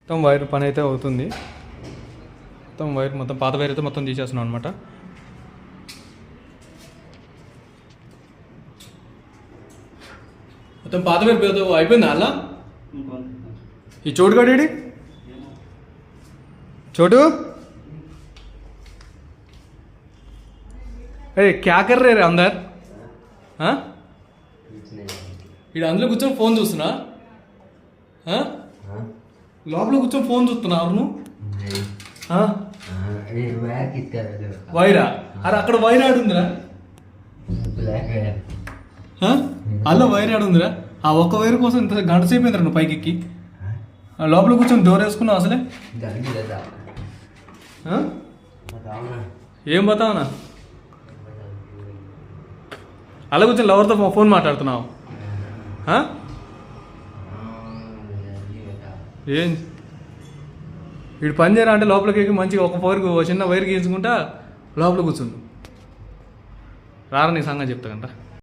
మొత్తం వైర్ పని అయితే అవుతుంది. మొత్తం వైర్ మొత్తం పాత వైర్ అయితే మొత్తం తీసేస్తున్నాం అనమాట. మొత్తం పాత వైర్ అయిపోయిందా అలా? ఈ చోటు గడి చోటు అరే క్యా కర్ రే అందర్ ఇక్కడ అందులో కూర్చొని ఫోన్ చూస్తున్నా, లోపల కూర్చొని ఫోన్ చూస్తున్నా. అవును వైరా? అరే అక్కడ వైర్ ఆడుందిరా, అలా వైర్ ఆడుందిరా. ఆ ఒక్క వైర్ కోసం ఇంత గంట సేపు అయిందిరా నువ్వు పైకి ఎక్కి లోపల కూర్చొని డోర్ వేసుకున్నావు. అసలే ఏం బతావనా? అలా కూర్చొని లవర్తో ఫోన్ మాట్లాడుతున్నావు. ఏం వీడు పని చేయరా అంటే లోపలికి ఎక్కి మంచిగా ఒక చిన్న వైర్ గీయించుకుంటా లోపల కూర్చుండు. రారా నీ సంగతి చెప్తా కంట.